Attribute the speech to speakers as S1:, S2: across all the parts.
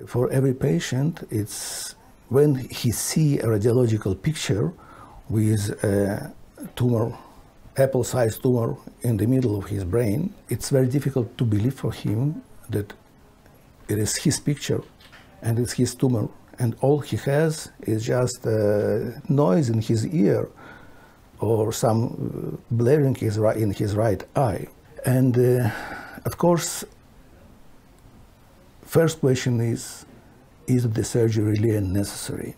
S1: For every patient, it's when he see a radiological picture with a tumor, apple-sized tumor in the middle of his brain, it's very difficult to believe for him that it is his picture and it's his tumor, and all he has is just noise in his ear or some blaring in his right eye. And of course, first question is the surgery really necessary?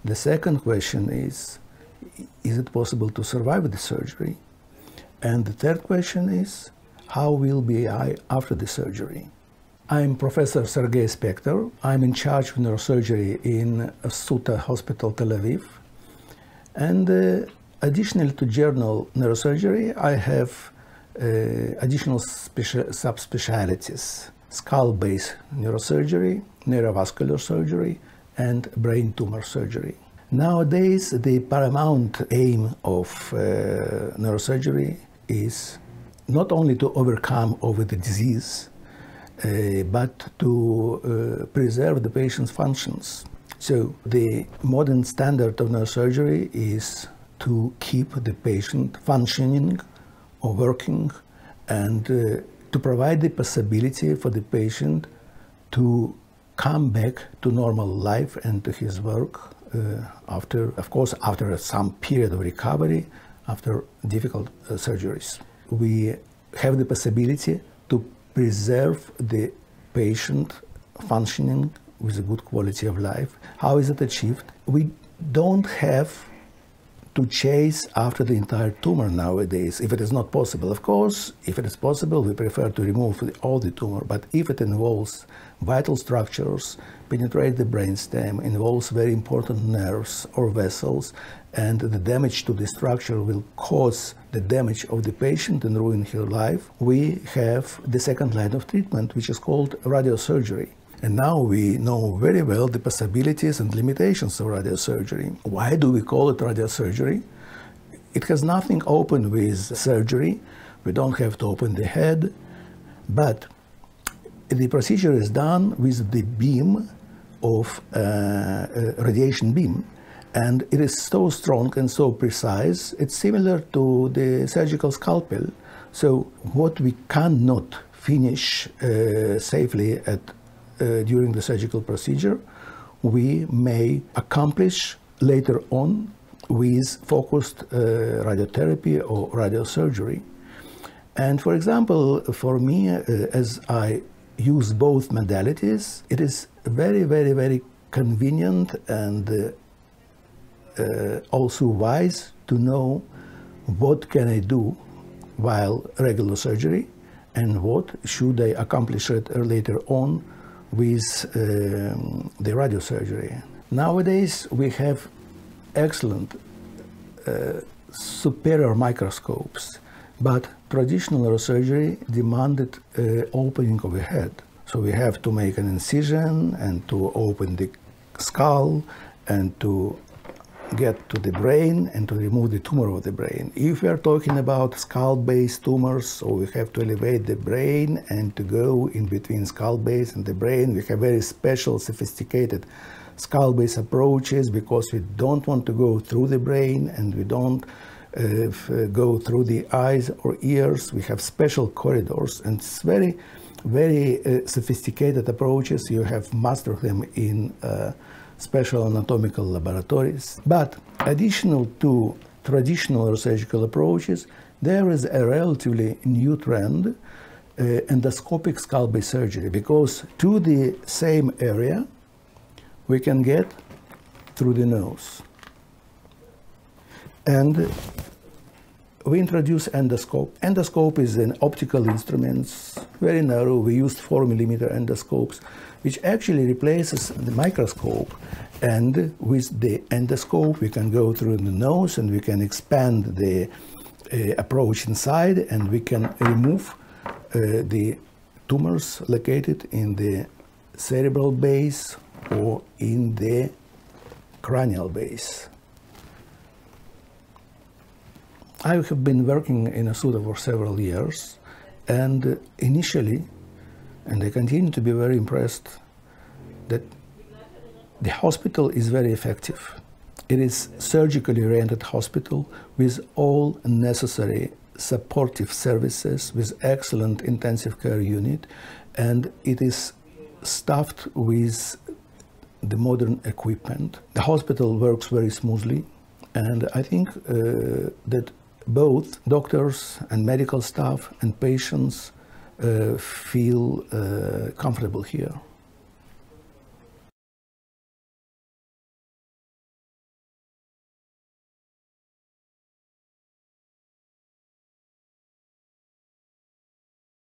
S1: The second question is it possible to survive the surgery? And the third question is, how will be I after the surgery? I'm Professor Sergey Spector. I'm in charge of neurosurgery in Assuta Hospital, Tel Aviv. And additionally to general neurosurgery, I have additional subspecialties: skull-based neurosurgery, neurovascular surgery, and brain tumor surgery. Nowadays, the paramount aim of neurosurgery is not only to overcome the disease, but to preserve the patient's functions. So the modern standard of neurosurgery is to keep the patient functioning or working, and to provide the possibility for the patient to come back to normal life and to his work after some period of recovery, after difficult surgeries. We have the possibility to preserve the patient functioning with a good quality of life. How is it achieved? We don't have to chase after the entire tumor nowadays, if it is not possible. Of course, if it is possible, we prefer to remove all the tumor, but if it involves vital structures, penetrate the brainstem, involves very important nerves or vessels, and the damage to the structure will cause the damage of the patient and ruin his life, we have the second line of treatment, which is called radiosurgery. And now we know very well the possibilities and limitations of radiosurgery. Why do we call it radiosurgery? It has nothing open with surgery. We don't have to open the head, but the procedure is done with the beam of radiation beam, and it is so strong and so precise. It's similar to the surgical scalpel. So what we cannot finish safely during the surgical procedure, we may accomplish later on with focused radiotherapy or radiosurgery. And for example, for me, as I use both modalities, it is very, very, very convenient and also wise to know what can I do while regular surgery and what should I accomplish later on with the radiosurgery. Nowadays, we have excellent superior microscopes, but traditional neurosurgery demanded opening of the head. So we have to make an incision and to open the skull and to get to the brain and to remove the tumor of the brain. If we are talking about skull-based tumors, so we have to elevate the brain and to go in between skull base and the brain. We have very special, sophisticated skull-based approaches because we don't want to go through the brain and we don't go through the eyes or ears. We have special corridors, and it's very, very sophisticated approaches. You have mastered them in special anatomical laboratories. But additional to traditional neurosurgical approaches, there is a relatively new trend, endoscopic skull-based surgery, because to the same area we can get through the nose. And we introduce endoscope. Endoscope is an optical instrument, very narrow. We used 4mm endoscopes, which actually replaces the microscope. And with the endoscope, we can go through the nose and we can expand the approach inside, and we can remove the tumors located in the cerebral base or in the cranial base. I have been working in Assuta for several years, and initially, and I continue to be very impressed, that the hospital is very effective. It is surgically oriented hospital with all necessary supportive services, with excellent intensive care unit, and it is staffed with the modern equipment. The hospital works very smoothly, and I think that both doctors and medical staff and patients feel comfortable here.